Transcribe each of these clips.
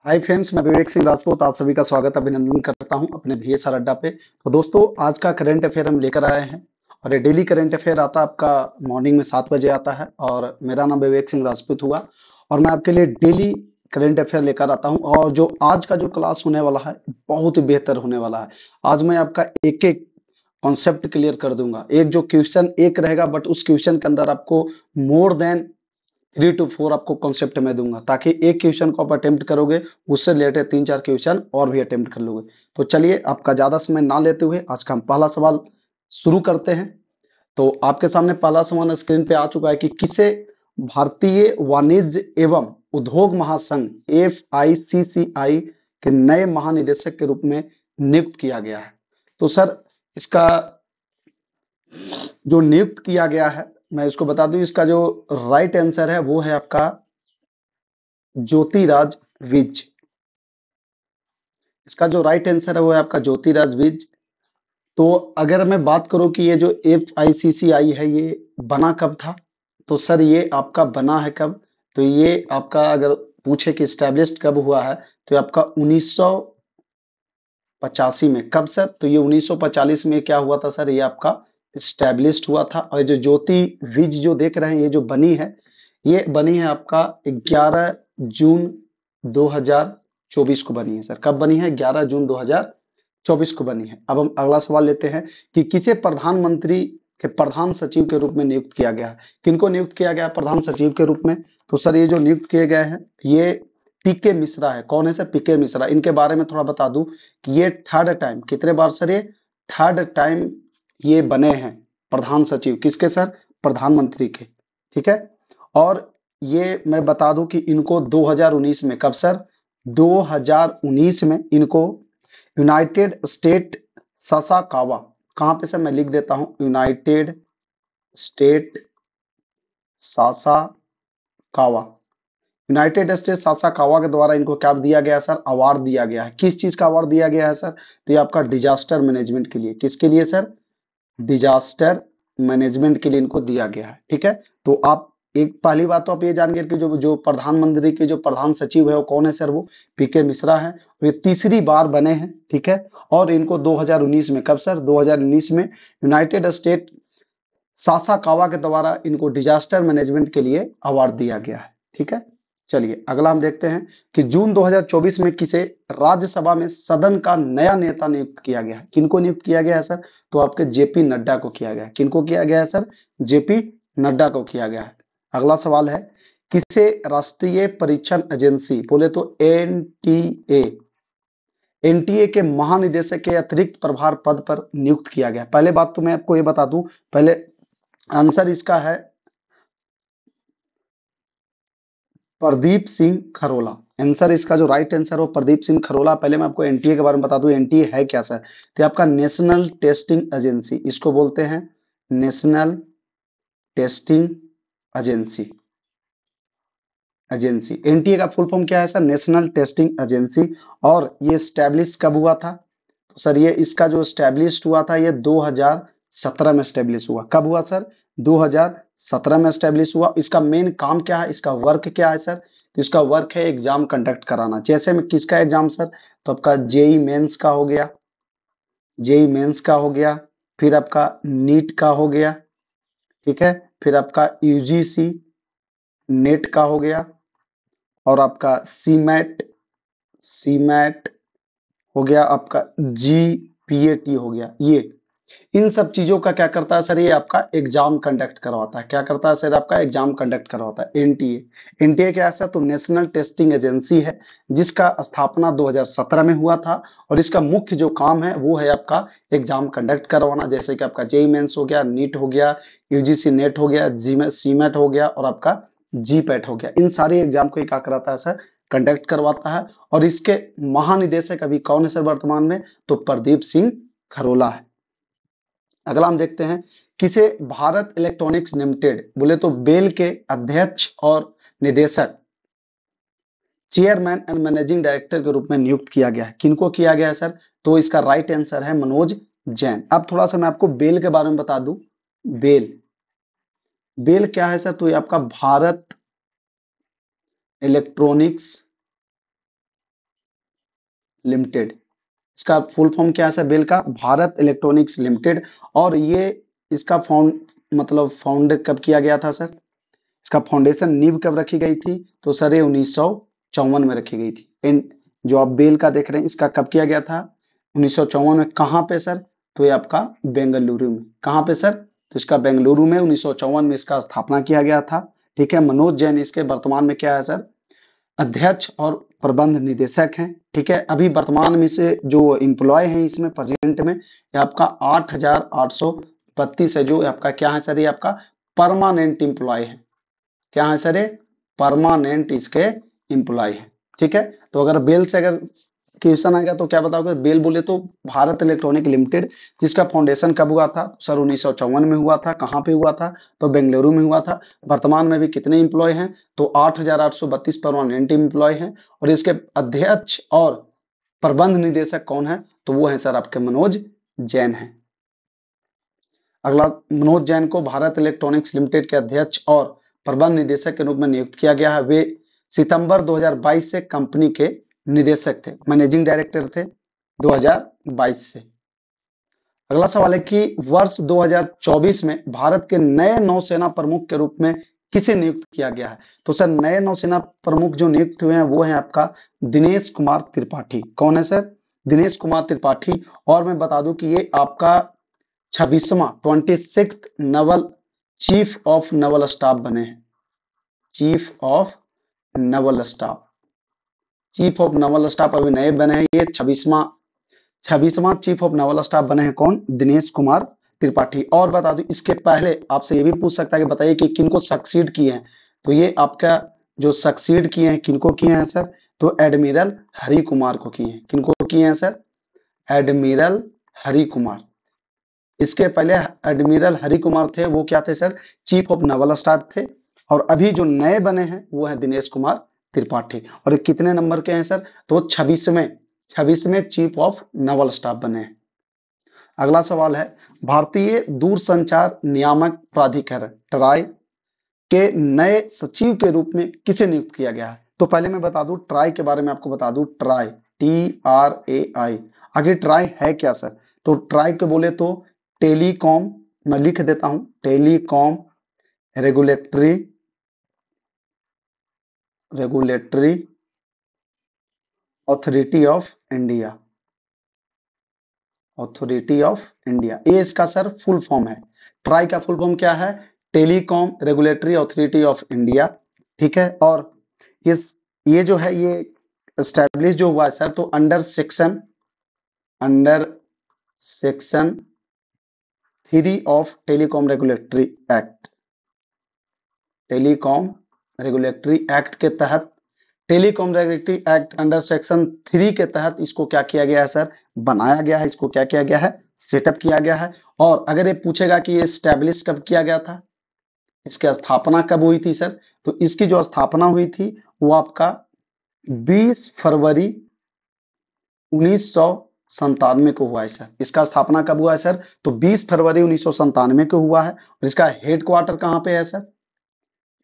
Hi friends, मैं विवेक सिंह राजपूत आप सभी का स्वागत अभिनंदन करता हूं अपने VSR अड्डा पे। तो दोस्तों, आज का करंट अफेयर हम लेकर आए हैं और ये डेली करंट अफेयर आता है आपका मॉर्निंग में 7 बजे आता है और मेरा नाम विवेक सिंह राजपूत हुआ और मैं आपके लिए डेली करंट अफेयर लेकर आता हूं। और जो आज का जो क्लास होने वाला है बहुत ही बेहतर होने वाला है। आज मैं आपका एक एक कॉन्सेप्ट क्लियर कर दूंगा। एक जो क्वेश्चन एक रहेगा बट उस क्वेश्चन के अंदर आपको मोर देन 3 to 4 आपको कॉन्सेप्ट में दूंगा, ताकि एक क्वेश्चन को आप अटेम्प्ट करोगे उससे रिलेटेड 3-4 क्वेश्चन और भी अटेम्प्ट कर लोगे। तो चलिए, आपका ज्यादा समय ना लेते हुए आज का हम पहला सवाल शुरू करते हैं। तो आपके सामने पहला सवाल स्क्रीन पे आ चुका है कि किसे भारतीय वाणिज्य एवं उद्योग महासंघ FICCI के नए महानिदेशक के रूप में नियुक्त किया गया है। तो सर, इसका जो नियुक्त किया गया है मैं इसको बता दूं, इसका जो राइट आंसर है वो है आपका ज्योतिराज विज। इसका जो राइट आंसर है वो है आपका ज्योतिराज विज। तो अगर मैं बात करूं कि ये जो FICCI है ये बना कब था, तो सर ये आपका बना है कब, तो ये आपका अगर पूछे कि स्टैब्लिश्ड कब हुआ है तो ये आपका 1985 में। कब सर, तो ये 1945 में क्या हुआ था सर, ये आपका स्टैब्लिश्ड हुआ था। और जो ज्योति विज जो देख रहे हैं ये जो बनी है, ये बनी है आपका 11 जून 2024 को बनी है। सर कब बनी है, 11 जून 2024 को बनी है। अब हम अगला सवाल लेते हैं कि किसे प्रधानमंत्री के प्रधान सचिव के रूप में नियुक्त किया गया है। किनको नियुक्त किया गया है प्रधान सचिव के रूप में, तो सर ये जो नियुक्त किए गए हैं ये पीके मिश्रा है। कौन है सर, पीके मिश्रा। इनके बारे में थोड़ा बता दूं कि ये थर्ड टाइम, कितने बार सर, ये थर्ड टाइम ये बने हैं प्रधान सचिव। किसके सर, प्रधानमंत्री के। ठीक है। और ये मैं बता दूं कि इनको 2019 में, कब सर, 2019 में इनको यूनाइटेड स्टेट सासाकावा, कहां पे सर, मैं लिख देता हूं, United state Sasakawa, United state Sasakawa के द्वारा इनको क्या दिया गया सर, अवार्ड दिया गया है। किस चीज का अवार्ड दिया गया है सर, तो ये आपका डिजास्टर मैनेजमेंट के लिए। किसके लिए सर, डिजास्टर मैनेजमेंट के लिए इनको दिया गया है। ठीक है। तो आप एक पहली बात तो आप ये जान गए कि जो जो प्रधानमंत्री के जो प्रधान सचिव है वो कौन है सर, वो पीके मिश्रा है। ये तीसरी बार बने हैं। ठीक है। और इनको 2019 में, कब सर, 2019 में यूनाइटेड स्टेट सासाकावा के द्वारा इनको डिजास्टर मैनेजमेंट के लिए अवार्ड दिया गया है। ठीक है। चलिए अगला हम देखते हैं कि जून 2024 में किसे राज्यसभा में सदन का नया नेता नियुक्त किया गया है। किनको नियुक्त किया गया है सर, तो आपके JP नड्डा को किया गया है। किनको किया गया है सर, JP नड्डा को किया गया है। अगला सवाल है, किसे राष्ट्रीय परीक्षण एजेंसी, बोले तो NTA के महानिदेशक के अतिरिक्त प्रभार पद पर नियुक्त किया गया। पहले बात तो मैं आपको ये बता दूं, पहले आंसर इसका है प्रदीप सिंह खरोला। आंसर इसका जो राइट आंसर हो प्रदीप सिंह खरोला। पहले मैं आपको NTA के बारे में बता दूं, NTA है क्या सर, तो आपका नेशनल टेस्टिंग एजेंसी, इसको बोलते हैं नेशनल टेस्टिंग एजेंसी। NTA का फुल फॉर्म क्या है सर, नेशनल टेस्टिंग एजेंसी। और ये स्टैब्लिश कब हुआ था, तो सर ये इसका जो स्टैब्लिश हुआ था ये 2017 में स्टैब्लिश हुआ। कब हुआ सर, 2017 में स्टैब्लिश हुआ। इसका मेन काम क्या है, इसका वर्क क्या है सर, तो इसका वर्क है एग्जाम कंडक्ट कराना। जैसे में किसका एग्जाम सर, तो आपका जेई मेंस का हो गया, जेई मेंस का हो गया, फिर आपका नीट का हो गया। ठीक है। फिर आपका UGC नेट का हो गया और आपका सीमैट हो गया, आपका GPAT हो गया। ये इन सब चीजों का क्या करता है सर, ये आपका एग्जाम कंडक्ट करवाता है। क्या करता है सर, आपका एग्जाम कंडक्ट करवाता है NTA क्या है सर, तो नेशनल टेस्टिंग एजेंसी है जिसका स्थापना 2017 में हुआ था। और इसका मुख्य जो काम है वो है आपका एग्जाम कंडक्ट करवाना। जैसे कि आपका जेई मेंस हो गया, नीट हो गया, UGC नेट हो गया, सीमैट हो गया और आपका GPAT हो गया। इन सारे एग्जाम को क्या कराता है सर, कंडक्ट करवाता है। और इसके महानिदेशक अभी कौन है सर वर्तमान में, तो प्रदीप सिंह खरोला है। अगला हम देखते हैं, किसे भारत इलेक्ट्रॉनिक्स लिमिटेड, बोले तो बेल के अध्यक्ष और निदेशक, चेयरमैन एंड मैनेजिंग डायरेक्टर के रूप में नियुक्त किया गया है। किनको किया गया है सर, तो इसका राइट आंसर है मनोज जैन। अब थोड़ा सा मैं आपको बेल के बारे में बता दूं। बेल क्या है सर, तो ये आपका भारत इलेक्ट्रॉनिक्स लिमिटेड। इसका फुल फॉर्म क्या है सर बेल का? Bharat electronics limited. और ये इसका फाउंड कब किया गया था सर? इसका फाउंडेशन नींव कब रखी गई थी? तो सर ये 1954 में रखी गई थी। इन जो आप बेल का देख रहे हैं इसका कब किया गया था? 1954 में। कहाँ पे सर? तो ये आपका बेंगलुरु में। कहाँ पे सर? तो इसका बेंगलुरु में 1954 में इसका स्थापना किया गया था। ठीक है। मनोज जैन इसके वर्तमान में क्या है सर? अध्यक्ष और प्रबंध निदेशक हैं। ठीक है। अभी वर्तमान में से जो एम्प्लॉय हैं इसमें प्रेजेंट में ये आपका 8,832 है, जो आपका क्या है सर? ये आपका परमानेंट एम्प्लॉय है। क्या है सर? ये परमानेंट इसके एम्प्लॉय है। ठीक है। तो अगर बेल से अगर क्वेश्चन आएगा तो क्या बताओगे? बेल बोले तो भारत इलेक्ट्रॉनिक लिमिटेड, जिसका फाउंडेशन कब हुआ था सर? 1954 में हुआ था। कहाँ पे हुआ था? तो बेंगलुरु में हुआ था। वर्तमान में भी कितने एम्प्लॉय हैं? तो 8,832 परमानेंट एम्प्लॉय हैं। और इसके अध्यक्ष और प्रबंध निदेशक कौन है? तो वो है सर आपके मनोज जैन है। अगला, मनोज जैन को भारत इलेक्ट्रॉनिक्स लिमिटेड के अध्यक्ष और प्रबंध निदेशक के रूप में नियुक्त किया गया है। वे सितंबर 2022 से कंपनी के निदेशक थे, मैनेजिंग डायरेक्टर थे 2022 से। अगला सवाल है कि वर्ष 2024 में भारत के नए नौसेना प्रमुख के रूप में किसे नियुक्त किया गया है? तो सर नए नौसेना प्रमुख जो नियुक्त हुए हैं वो है आपका दिनेश कुमार त्रिपाठी। कौन है सर? दिनेश कुमार त्रिपाठी। और मैं बता दूं कि ये आपका 26वां naval chief of naval staff बने हैं। Chief of naval staff, chief of naval staff अभी नए बने हैं। ये 26वां चीफ ऑफ नवल स्टाफ बने हैं। कौन? दिनेश कुमार त्रिपाठी। और बता दूं इसके पहले आपसे ये भी पूछ सकता है कि बताइए कि किनको सक्सीड किए हैं? तो ये आपका जो सक्सीड किए हैं किनको किए हैं सर? तो एडमिरल हरि कुमार को किए हैं। किनको किए हैं सर? एडमिरल हरि कुमार। इसके पहले एडमिरल हरि कुमार थे, वो क्या थे sir? Chief of naval staff थे। और अभी जो नए बने हैं वो है दिनेश कुमार त्रिपाठी। और ये कितने नंबर के हैं सर? तो 26वें चीफ ऑफ नवल स्टाफ बने हैं। अगला सवाल है, भारतीय दूरसंचार नियामक प्राधिकरण ट्राई के नए सचिव के रूप में किसे नियुक्त किया गया है? तो पहले मैं बता दूं ट्राई के बारे में, आपको बता दूं ट्राई, TRAI। आगे ट्राई है क्या सर? तो ट्राई के बोले तो टेलीकॉम, मैं लिख देता हूं, telecom regulatory authority of India. Authority of India, ये इसका सर फुल फॉर्म है। ट्राई का फुल फॉर्म क्या है? Telecom regulatory authority of India. ठीक है। और ये जो है ये एस्टैब्लिश जो हुआ है सर, तो under section 3 of telecom regulatory act. Telecom regulatory act के तहत, telecom regulatory act under section 3 के तहत इसको क्या किया गया है सर? बनाया गया है। इसको क्या किया गया है? सेटअप किया गया है। और अगर ये पूछेगा कि ये स्टैब्लिश कब किया गया था, इसकी स्थापना कब हुई थी सर? तो इसकी जो स्थापना हुई थी वो आपका 20 फरवरी 1997 को हुआ है सर। इसका स्थापना कब हुआ है सर? तो 20 फरवरी 1997 को हुआ है। और इसका हेड क्वार्टर कहाँ पे है सर?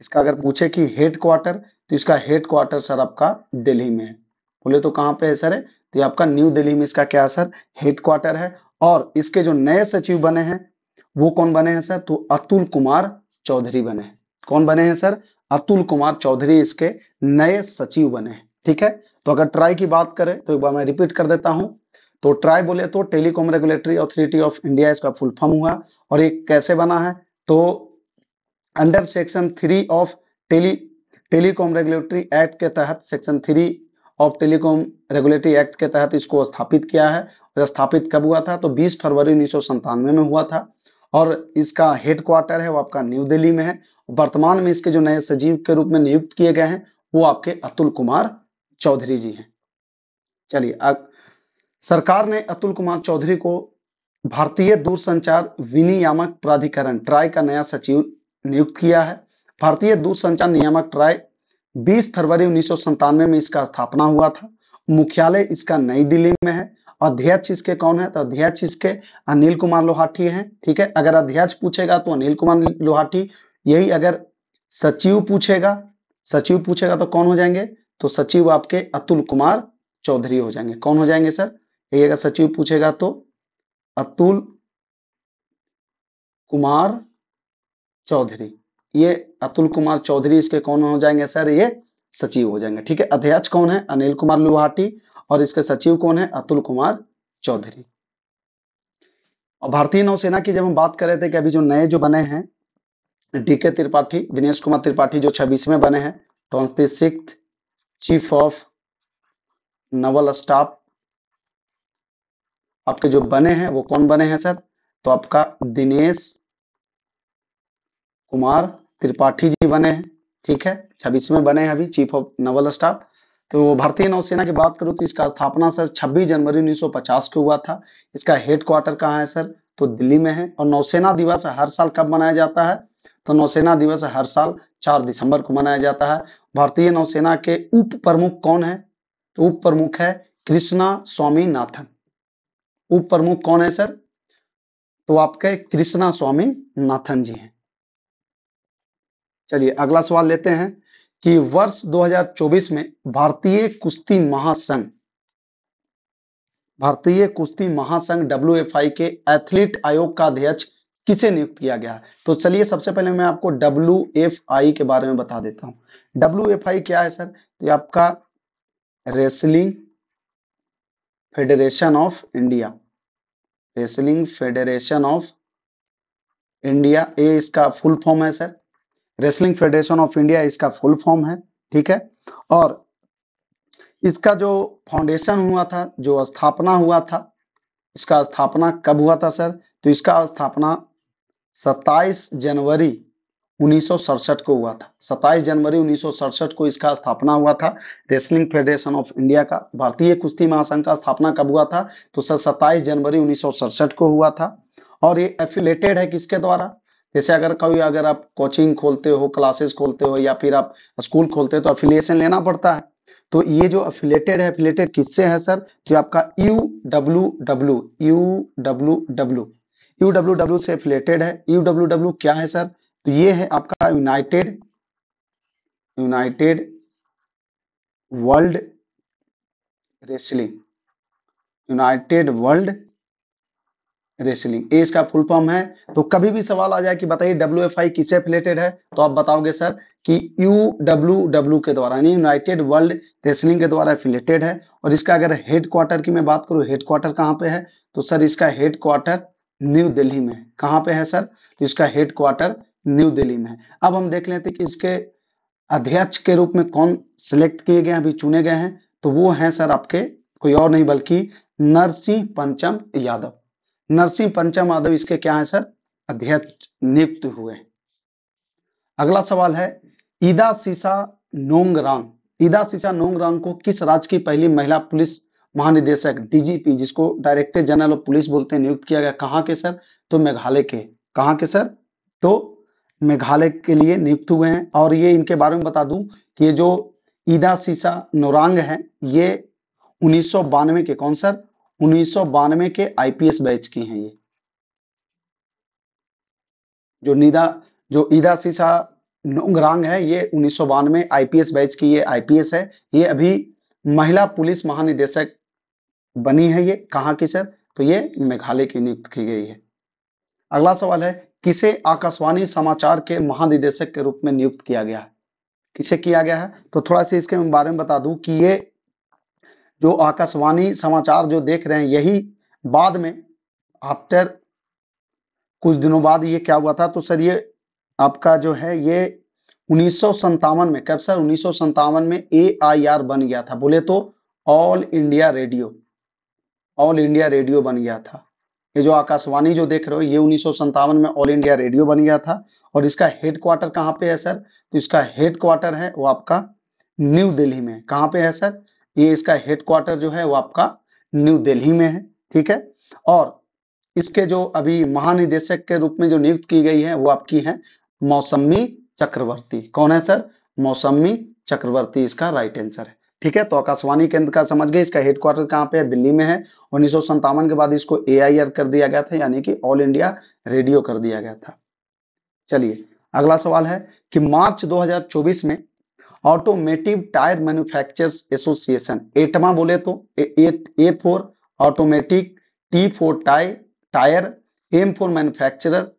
इसका अगर पूछे कि हेड क्वार्टर, तो इसका हेड क्वार्टर सर आपका दिल्ली में है। बोले तो कहाँ पे है सर? तो ये आपका न्यू दिल्ली में इसका क्या है सर? हेड क्वार्टर है। और इसके जो नए सचिव बने हैं वो कौन बने हैं सर? तो अतुल कुमार चौधरी बने हैं। कौन बने हैं सर? अतुल कुमार चौधरी इसके नए सचिव बने हैं। ठीक है। तो अगर ट्राई की बात करें तो एक बार मैं रिपीट कर देता हूं। तो ट्राई बोले तो telecom regulatory authority of India, इसका फुल फॉर्म हुआ। और ये कैसे बना है? तो under section 3 of telecom regulatory act के तहत, section 3 of telecom regulatory act के तहत इसको स्थापित किया है। और स्थापित कब हुआ था? तो 20 फरवरी 1997 में हुआ था। और इसका हेड क्वार्टर है वो आपका न्यू दिल्ली में है। वर्तमान में इसके जो नए सचिव के रूप में नियुक्त किए गए हैं वो आपके अतुल कुमार चौधरी जी हैं। चलिए, सरकार ने अतुल कुमार चौधरी को भारतीय दूरसंचार विनियामक प्राधिकरण ट्राई का नया सचिव नियुक्त किया है। भारतीय दूरसंचार नियामक ट्राई 20 फरवरी 1997 में इसका स्थापना हुआ था। मुख्यालय इसका नई दिल्ली में है। अध्यक्ष इसके कौन है? तो अध्यक्ष इसके अनिल कुमार लोहाटी हैं। ठीक है। अगर अध्यक्ष पूछेगा तो अनिल कुमार लोहाटी, यही अगर सचिव पूछेगा तो कौन हो जाएंगे? तो सचिव आपके अतुल कुमार चौधरी हो जाएंगे। कौन हो जाएंगे सर? ये अगर सचिव पूछेगा तो अतुल कुमार चौधरी। ये अतुल कुमार चौधरी इसके कौन हो जाएंगे सर? ये सचिव हो जाएंगे। ठीक है, अध्यक्ष कौन है? अनिल कुमार लुहाटी, और इसके सचिव कौन है? अतुल कुमार चौधरी। और भारतीय नौसेना की जब हम बात कर रहे थे कि अभी जो नए जो बने हैं, डीके त्रिपाठी, दिनेश कुमार त्रिपाठी जो 26वें बने हैं, 26th chief of naval staff आपके जो बने हैं वो कौन बने हैं सर? तो आपका दिनेश कुमार त्रिपाठी जी बने हैं। ठीक है, 26वें बने हैं अभी चीफ ऑफ नवल स्टाफ। तो भारतीय नौसेना की बात करूं तो इसका स्थापना सर 26 जनवरी 1950 को हुआ था। इसका हेड क्वार्टर कहाँ है सर? तो दिल्ली में है। और नौसेना दिवस हर साल कब मनाया जाता है? तो नौसेना दिवस हर साल 4 दिसंबर को मनाया जाता है। भारतीय नौसेना के उप प्रमुख कौन है? तो उप प्रमुख है कृष्णा स्वामीनाथन। उप प्रमुख कौन है सर? तो आपके कृष्णा स्वामीनाथन जी हैं। चलिए अगला सवाल लेते हैं कि वर्ष 2024 में भारतीय कुश्ती महासंघ WFI के एथलीट आयोग का अध्यक्ष किसे नियुक्त किया गया है? तो चलिए सबसे पहले मैं आपको WFI के बारे में बता देता हूं। WFI क्या है सर? तो ये आपका wrestling federation of India, wrestling federation of India, ये इसका फुल फॉर्म है sir. Wrestling federation of India इसका फुल फॉर्म है। ठीक है, और इसका जो फाउंडेशन हुआ था, जो स्थापना हुआ था, इसका स्थापना कब हुआ था सर? तो इसका स्थापना 27 जनवरी 1967 को हुआ था। 27 जनवरी 1967 को इसका स्थापना हुआ था, रेसलिंग फेडरेशन ऑफ इंडिया का। भारतीय कुश्ती महासंघ का स्थापना कब हुआ था? तो सर 27 जनवरी 1967 को हुआ था। और ये एफिलेटेड है किसके द्वारा? जैसे अगर आप कोचिंग खोलते हो, क्लासेस खोलते हो, या फिर आप स्कूल खोलते हो तो अफिलिएशन लेना पड़ता है। तो ये जो अफिलेटेड है, अफिलेटेड किससे है सर? तो आपका UWW से अफिलेटेड है। UWW क्या है सर? तो ये है आपका United world wrestling, United world wrestling, ये इसका फुल फॉर्म है। तो कभी भी सवाल आ जाए कि बताइए WFI किससे एफिलेटेड है, तो आप बताओगे सर कि UWW के द्वारा, यानी यूनाइटेड वर्ल्ड रेसलिंग के द्वारा एफिलेटेड है। और इसका अगर हेड क्वार्टर की मैं बात करूं, हेड क्वार्टर कहाँ पे है? तो सर इसका हेड क्वार्टर न्यू दिल्ली में है। कहाँ पे है सर? तो इसका हेड क्वार्टर न्यू दिल्ली में है। अब हम देख लेते हैं कि इसके अध्यक्ष के रूप में कौन सिलेक्ट किए गए हैं, अभी चुने गए हैं। तो वो हैं सर आपके कोई और नहीं बल्कि नरसिंह पंचम यादव। नरसिंह पंचम यादव इसके क्या है सर? अध्यक्ष नियुक्त हुए। अगला सवाल है ईदा सीसा नोंगरांग। ईदा सीसा नोंगरांग को किस राज्य की पहली महिला पुलिस महानिदेशक DGP, जिसको डायरेक्टर जनरल ऑफ पुलिस बोलते हैं, नियुक्त किया गया? कहाँ के सर? तो मेघालय के। कहाँ के सर? तो मेघालय के लिए नियुक्त हुए हैं। और ये इनके बारे में बता दूं कि ये जो ईदा सीसा नोरांग है, ये 1992 के, कौन सर? 1992 के IPS बैच की हैं। ये जो ईदा सीसा नोंगरांग है, ये 1992 IPS बैच की ये IPS है। ये अभी महिला पुलिस महानिदेशक बनी है। ये कहाँ की सर? तो ये मेघालय की नियुक्त की गई है। अगला सवाल है किसे आकाशवाणी समाचार के महानिदेशक के रूप में नियुक्त किया गया है? किसे किया गया है? तो थोड़ा सा इसके बारे में बता दूं कि ये जो आकाशवाणी समाचार जो देख रहे हैं, यही बाद में आफ्टर कुछ दिनों बाद ये क्या हुआ था? तो सर ये आपका जो है ये 1957 में, कब सर? 1957 में AIR बन गया था। बोले तो ऑल इंडिया रेडियो बन गया था। ये जो आकाशवाणी जो देख रहे हो, ये 1957 में ऑल इंडिया रेडियो बन गया था। और इसका हेड क्वार्टर कहाँ पे है सर? तो इसका हेड क्वार्टर है वो आपका न्यू दिल्ली में। कहाँ पे है सर? ये इसका हेड क्वार्टर जो है वो आपका न्यू दिल्ली में है। ठीक है, और इसके जो अभी महानिदेशक के रूप में जो नियुक्त की गई है वो आपकी है मौसमी चक्रवर्ती। कौन है सर? मौसमी चक्रवर्ती इसका राइट आंसर है। ठीक है, तो आकाशवाणी केंद्र का समझ गए, इसका हेड क्वार्टर कहाँ पे है? दिल्ली में है। 1957 के बाद इसको AIR कर दिया गया था, यानी कि ऑल इंडिया रेडियो कर दिया गया था। चलिए अगला सवाल है कि मार्च 2024 में automotive tyre manufacturers association, ATMA बोले तो A for automatic, T for tyre, M for manufacturer,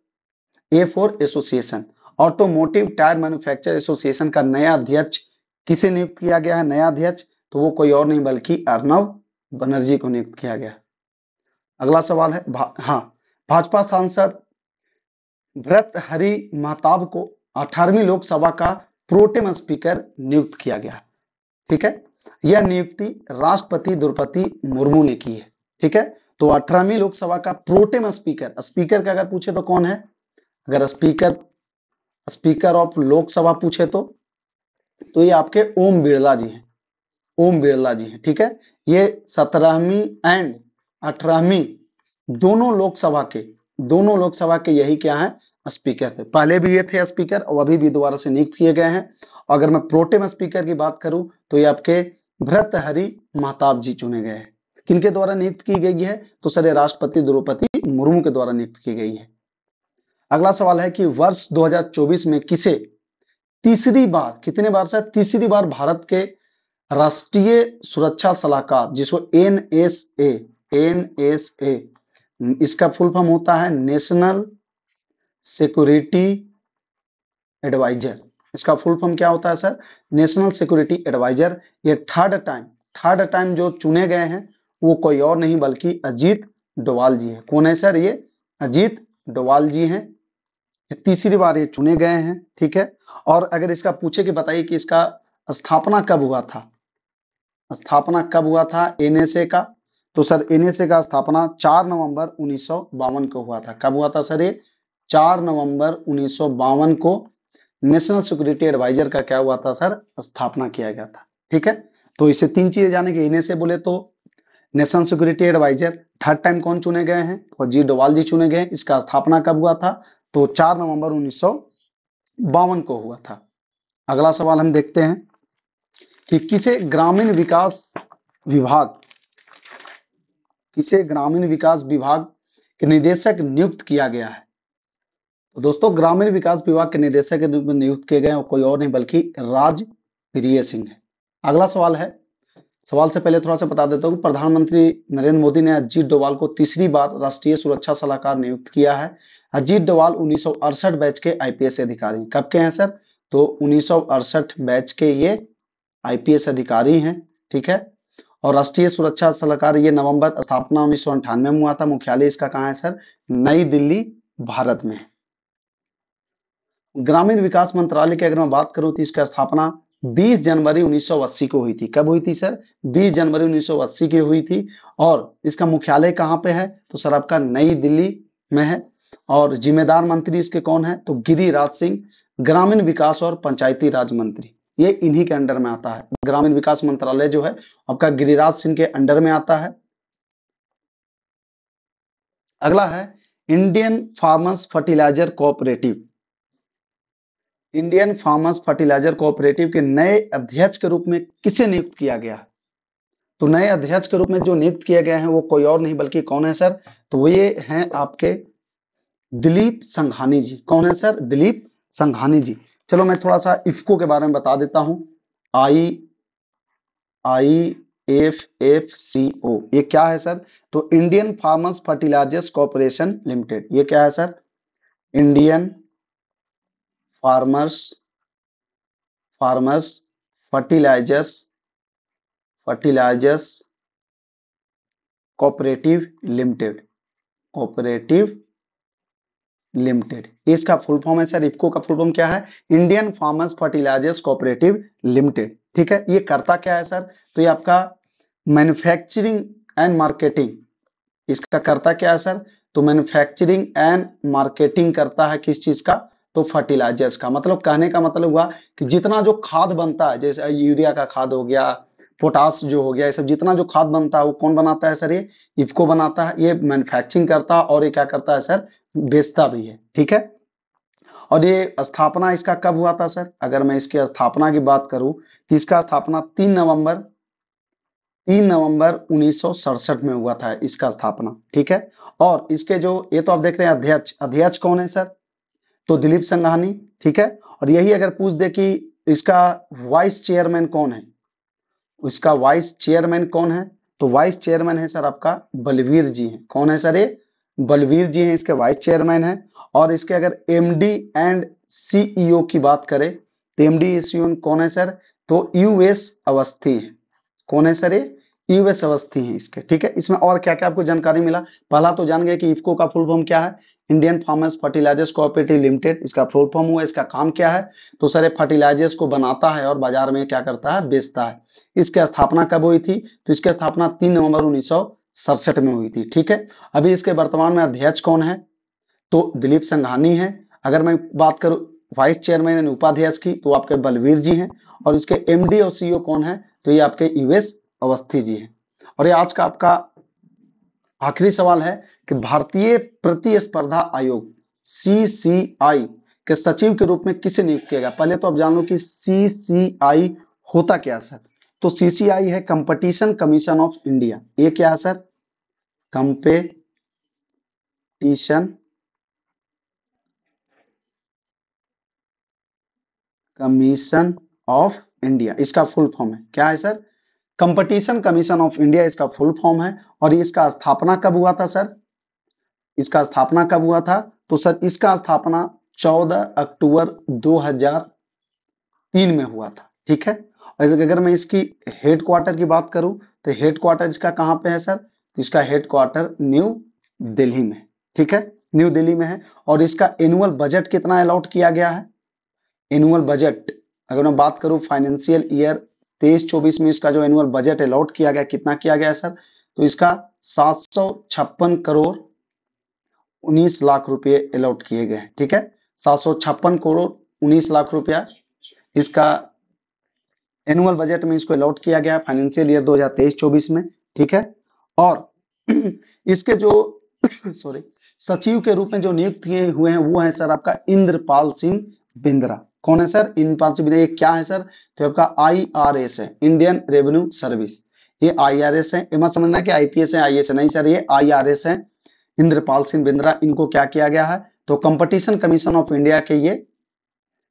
A for association. Automotive tyre manufacturer association का नया अध्यक्ष किसे नियुक्त किया गया है? नया अध्यक्ष तो वो कोई और नहीं बल्कि अर्नब बनर्जी को नियुक्त किया गया। अगला सवाल है भाजपा सांसद भर्तृहरि महताब को 18वीं लोकसभा का प्रोटेम स्पीकर नियुक्त किया गया। ठीक है, यह नियुक्ति राष्ट्रपति द्रौपदी मुर्मू ने की है। ठीक है, तो 18वीं लोकसभा का प्रोटेम स्पीकर, स्पीकर का अगर पूछे तो कौन है? अगर स्पीकर ऑफ लोकसभा पूछे तो ये आपके ओम बिरला जी हैं, ओम बिरला जी हैं। ठीक है, ये 17वीं एंड 18वीं दोनों लोकसभा के यही क्या है? स्पीकर थे। पहले भी ये थे स्पीकर और अभी भी दोबारा से नियुक्त किए गए हैं। और अगर मैं प्रोटेम स्पीकर की बात करूं तो ये आपके भर्तृहरि महताब जी चुने गए हैं। किनके द्वारा नियुक्त की गई है? तो सर राष्ट्रपति द्रौपदी मुर्मू के द्वारा नियुक्त की गई है। अगला सवाल है कि वर्ष 2024 में किसे तीसरी बार, कितने बार सर? तीसरी बार भारत के राष्ट्रीय सुरक्षा सलाहकार, जिसको एनएसए इसका फुल फॉर्म होता है नेशनल सिक्योरिटी एडवाइजर। इसका फुल फॉर्म क्या होता है सर? National security adviser. ये थर्ड टाइम जो चुने गए हैं वो कोई और नहीं बल्कि अजीत डोभाल जी है। कौन है सर? ये अजीत डोभाल जी हैं। तीसरी बार ये चुने गए हैं। ठीक है, और अगर इसका पूछे कि बताइए कि इसका स्थापना कब हुआ था एनएसए का, तो सर एनएसए का स्थापना 4 नवंबर 1952 को हुआ था। कब हुआ था सर? ये 4 नवंबर 1952 को नेशनल सिक्योरिटी एडवाइजर का क्या हुआ था सर? स्थापना किया गया था। ठीक है, तो इसे 3 चीजें जाने के, एनएसए बोले तो national security adviser, third time कौन चुने गए हैं? अजीत डोभाल जी चुने गए। इसका स्थापना कब हुआ था? तो 4 नवंबर 1952 को हुआ था। अगला सवाल हम देखते हैं कि किसे ग्रामीण विकास विभाग के निदेशक नियुक्त किया गया है? तो दोस्तों ग्रामीण विकास विभाग के निदेशक के रूप में नियुक्त किए गए हैं कोई और नहीं बल्कि राजप्रिय सिंह है। अगला सवाल है, सवाल से पहले थोड़ा सा बता देता हूँ, प्रधानमंत्री नरेंद्र मोदी ने अजीत डोभाल को तीसरी बार राष्ट्रीय सुरक्षा सलाहकार नियुक्त किया है। अजीत डोभाल 1968 बैच के आईपीएस अधिकारी। कब के हैं सर? तो 1968 बैच के ये आईपीएस अधिकारी हैं। ठीक है, और राष्ट्रीय सुरक्षा सलाहकार ये नवंबर, स्थापना 1998 में हुआ था। मुख्यालय इसका कहाँ है सर? नई दिल्ली, भारत में। ग्रामीण विकास मंत्रालय की अगर मैं बात करूं तो इसका स्थापना 20 जनवरी 1980 को हुई थी। कब हुई थी सर? 20 जनवरी 1980 की हुई थी। और इसका मुख्यालय कहाँ पे है? तो सर आपका नई दिल्ली में है। और जिम्मेदार मंत्री इसके कौन है? तो गिरिराज सिंह, ग्रामीण विकास और पंचायती राज मंत्री, ये इन्हीं के अंडर में आता है। ग्रामीण विकास मंत्रालय जो है आपका गिरिराज सिंह के अंडर में आता है। अगला है Indian farmers fertiliser cooperative. Indian farmers fertiliser cooperative के नए अध्यक्ष के रूप में किसे नियुक्त किया गया है? तो नए अध्यक्ष के रूप में जो नियुक्त किए गए हैं वो कोई और नहीं बल्कि कौन है सर? तो वो ये हैं आपके दिलीप संघानी जी। कौन है सर? दिलीप संघानी जी। चलो मैं थोड़ा सा इफ्को के बारे में बता देता हूं। IFFCO ये क्या है सर? तो Indian farmers fertilisers corporation limited. ये क्या है sir? Indian farmers fertilisers cooperative limited. इसका फुल फॉर्म है सर, इफ्को का फुल फॉर्म क्या है? Indian farmers fertilisers cooperative limited. ठीक है, ये करता क्या है सर? तो ये आपका मैन्युफैक्चरिंग एंड मार्केटिंग, इसका करता क्या है सर? तो मैन्युफैक्चरिंग एंड मार्केटिंग करता है किस चीज का? तो फर्टिलाइजर्स का। मतलब कहने का मतलब हुआ कि जितना जो खाद बनता है, जैसे यूरिया का खाद हो गया, पोटास जो हो गया, ये सब जितना जो खाद बनता है वो कौन बनाता है सर? ये इफ्को बनाता है। ये मैन्युफैक्चरिंग करता है और ये क्या करता है सर? बेचता भी है। ठीक है, और ये स्थापना इसका कब हुआ था सर? अगर मैं इसकी स्थापना की बात करूं तो इसका स्थापना 3 नवंबर 1967 में हुआ था इसका स्थापना। ठीक है, और इसके जो ये तो आप देख रहे हैं अध्यक्ष कौन है सर? तो दिलीप संघानी। ठीक है, और यही अगर पूछ दे कि इसका वाइस चेयरमैन कौन है? इसका वाइस चेयरमैन कौन है? तो वाइस चेयरमैन है सर आपका बलवीर जी हैं। कौन है सर? ये बलवीर जी हैं इसके वाइस चेयरमैन हैं। और इसके अगर एमडी एंड सीईओ की बात करें तो एमडी सीईओ कौन है सर? तो यूएस अवस्थी है। कौन है सर? ये यूएस अवस्थी हैं इसके। ठीक है, इसमें और क्या क्या आपको जानकारी मिला? पहला तो जान गए कि इफको का फुल फॉर्म क्या है, Indian farmers fertilisers cooperative limited, इसका फुल फॉर्म हुआ। इसका काम क्या है? तो सर ये फर्टिलाइजर्स को बनाता है और बाजार में क्या करता है? बेचता है। इसकी स्थापना कब हुई थी? तो इसकी स्थापना 3 नवंबर 1967 में हुई थी। ठीक है, अभी इसके वर्तमान में अध्यक्ष कौन है? तो दिलीप संघानी है। अगर मैं बात करूं वाइस चेयरमैन एंड उपाध्यक्ष की तो आपके बलवीर जी हैं। और इसके एमडी और सीईओ कौन है? तो ये आपके यूएस अवस्थी जी हैं। और ये आज का आपका आखिरी सवाल है कि भारतीय प्रतिस्पर्धा आयोग सीसीआई के सचिव के रूप में किसे नियुक्त किया गया? पहले तो आप जान लो कि सीसीआई होता क्या सर? तो सीसीआई है कंपटीशन कमीशन ऑफ इंडिया। ये क्या है sir? Competition commission of India, इसका फुल फॉर्म है। क्या है sir? Competition commission of India इसका फुल फॉर्म है। और इसका स्थापना कब हुआ था सर? इसका स्थापना कब हुआ था? तो सर इसका स्थापना 14 अक्टूबर 2003 में हुआ था। ठीक है, और अगर मैं इसकी हेड क्वार्टर की बात करूं तो हेड क्वार्टर इसका कहां पे है सर? तो इसका हेड क्वार्टर न्यू दिल्ली में। ठीक है, न्यू दिल्ली में है। और इसका एनुअल बजट कितना अलॉट किया गया है? एनुअल बजट अगर मैं बात करूं फाइनेंशियल ईयर 23-24 में इसका जो एनुअल बजट अलॉट किया गया, कितना किया गया सर? तो इसका 756 करोड़ 19 लाख रुपए अलॉट किए गए। ठीक है, 756 करोड़ 19 लाख रुपया इसका एनुअल बजट में इसको अलॉट किया गया फाइनेंशियल ईयर 2023-24 में। ठीक है, और इसके जो सॉरी सचिव के रूप में जो नियुक्त किए हुए हैं वो है सर आपका इंद्रपाल सिंह बिंद्रा। कौन है सर? इंद्रपाल सिंह बिंद्रा। ये क्या है सर? तो आपका आईआरएस है, इंडियन रेवेन्यू सर्विस। ये आईआरएस है, मत समझना कि आईपीएस है आईएएस है, नहीं सर, ये आईआरएस है। इंद्रपाल सिंह बिंद्रा, इनको क्या किया गया है? तो कंपटीशन कमीशन ऑफ इंडिया के ये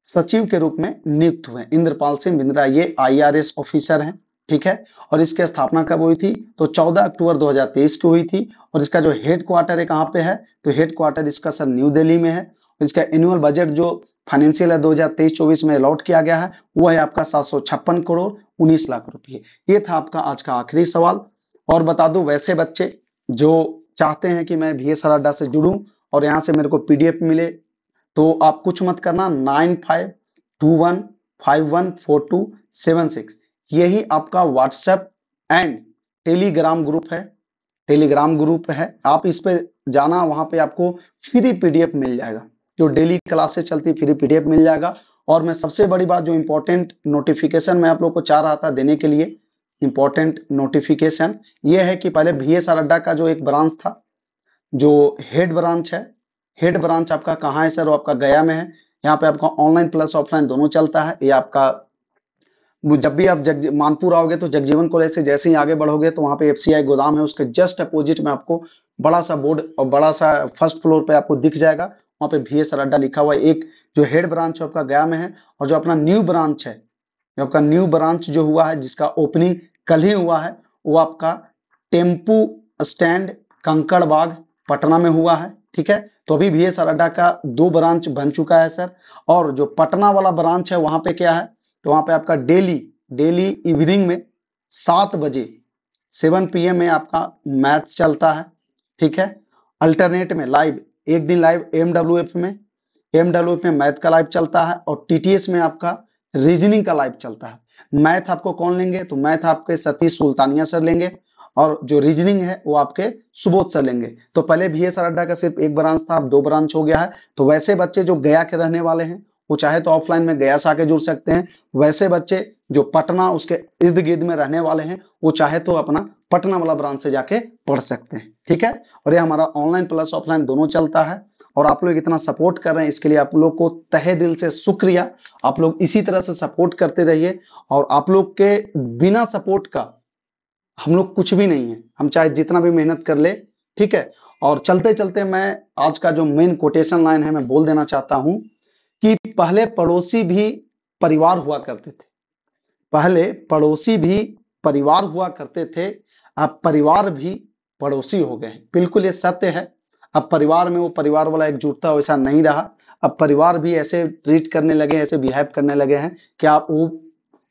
सचिव के रूप में नियुक्त हुए। इंद्रपाल सिंह बिंद्रा ये आईआरएस ऑफिसर हैं। ठीक है, और इसकी स्थापना कब हुई थी? तो 14 अक्टूबर 2023 को हुई थी। और इसका जो हेड क्वार्टर है कहाँ पे है? तो हेड क्वार्टर इसका सर न्यू दिल्ली में है। इसका एनुअल बजट जो फाइनेंशियल ईयर 2023-24 में अलॉट किया गया है वो है आपका 756 करोड़ 19 लाख रुपए। ये था आपका आज का आखिरी सवाल। और बता दूं, वैसे बच्चे जो चाहते हैं कि मैं VS अड्डा से जुड़ूं और यहाँ से मेरे को PDF मिले, तो आप कुछ मत करना, 9521514276 यही आपका व्हाट्सएप एंड टेलीग्राम ग्रुप है। टेलीग्राम ग्रुप है, आप इस पे जाना, वहां पे आपको फ्री PDF मिल जाएगा। जो डेली क्लासेस चलती फ्री PDF मिल जाएगा। और मैं सबसे बड़ी बात जो इंपॉर्टेंट नोटिफिकेशन मैं आप लोग को चाह रहा था देने के लिए, इंपॉर्टेंट नोटिफिकेशन ये है कि पहले VS अड्डा का जो एक ब्रांच था, जो हेड ब्रांच है, हेड ब्रांच आपका कहाँ है सर? वो आपका गया में है। यहाँ पे आपका ऑनलाइन प्लस ऑफलाइन दोनों चलता है। ये आपका जब भी आप मानपुर आओगे तो जगजीवन कॉलेज से जैसे ही आगे बढ़ोगे तो वहाँ पे FCI गोदाम है, उसके जस्ट अपोजिट में आपको बड़ा सा बोर्ड और बड़ा सा फर्स्ट फ्लोर पे आपको दिख जाएगा, वहाँ पे VS अड्डा लिखा हुआ है। एक जो हेड ब्रांच है आपका गया में है, और जो अपना न्यू ब्रांच है, जो आपका न्यू ब्रांच जो हुआ है जिसका ओपनिंग कल ही हुआ है, वो आपका टेम्पू स्टैंड कंकड़बाग पटना में हुआ है। ठीक है, तो अभी VS अड्डा का 2 ब्रांच बन चुका है सर। और जो पटना वाला ब्रांच है वहां पे क्या है? तो वहां पे आपका डेली इवनिंग में 7 बजे 7 PM में आपका मैथ्स चलता है। ठीक है, अल्टरनेट में लाइव, एक दिन लाइव MWF में मैथ का लाइव चलता है, और TTS में आपका रीजनिंग का लाइव चलता है। मैथ आपको कौन लेंगे? तो मैथ आपके सतीश सुल्तानिया सर लेंगे, और जो रीजनिंग है वो आपके सुबोध सर लेंगे। तो पहले VS अड्डा का सिर्फ एक ब्रांच था, अब 2 ब्रांच हो गया है। तो वैसे बच्चे जो गया के रहने वाले हैं वो चाहे तो ऑफलाइन में गया से आके जुड़ सकते हैं। वैसे बच्चे जो पटना उसके इर्द गिर्द में रहने वाले हैं वो चाहे तो अपना पटना वाला ब्रांच से जाके पढ़ सकते हैं। ठीक है, और ये हमारा ऑनलाइन प्लस ऑफलाइन दोनों चलता है। और आप लोग इतना सपोर्ट कर रहे हैं इसके लिए आप लोग को तहे दिल से शुक्रिया। आप लोग इसी तरह से सपोर्ट करते रहिए, और आप लोग के बिना सपोर्ट का हम लोग कुछ भी नहीं है, हम चाहे जितना भी मेहनत कर ले। ठीक है, और चलते चलते मैं आज का जो मेन कोटेशन लाइन है मैं बोल देना चाहता हूं कि पहले पड़ोसी भी परिवार हुआ करते थे। पहले पड़ोसी भी परिवार हुआ करते थे, अब परिवार भी पड़ोसी हो गए। बिल्कुल ये सत्य है। अब परिवार में वो परिवार वाला एकजुटता वैसा नहीं रहा। अब परिवार भी ऐसे ट्रीट करने लगे, ऐसे बिहेव करने लगे हैं कि आप वो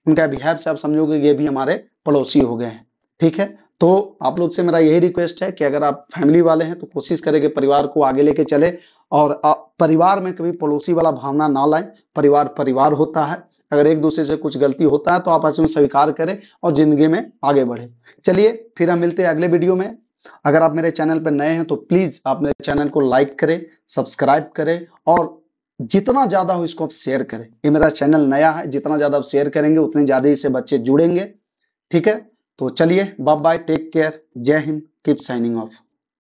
उनका बिहेव से आप समझोगे ये भी हमारे पड़ोसी हो गए हैं। ठीक है, तो आप लोग से मेरा यही रिक्वेस्ट है कि अगर आप फैमिली वाले हैं तो कोशिश करें कि परिवार को आगे लेके चले, और परिवार में कभी पड़ोसी वाला भावना ना लाएं। परिवार परिवार होता है। अगर एक दूसरे से कुछ गलती होता है तो आप उसमें स्वीकार करें और जिंदगी में आगे बढ़े। चलिए फिर हम मिलते हैं अगले वीडियो में। अगर आप मेरे चैनल पर नए हैं तो प्लीज आप मेरे चैनल को लाइक करें, सब्सक्राइब करें, और जितना ज्यादा हो इसको आप शेयर करें। ये मेरा चैनल नया है, जितना ज्यादा आप शेयर करेंगे उतने ज्यादा इससे बच्चे जुड़ेंगे। ठीक है, तो चलिए बाय बाय, टेक केयर, जय हिंद, कीप साइनिंग ऑफ।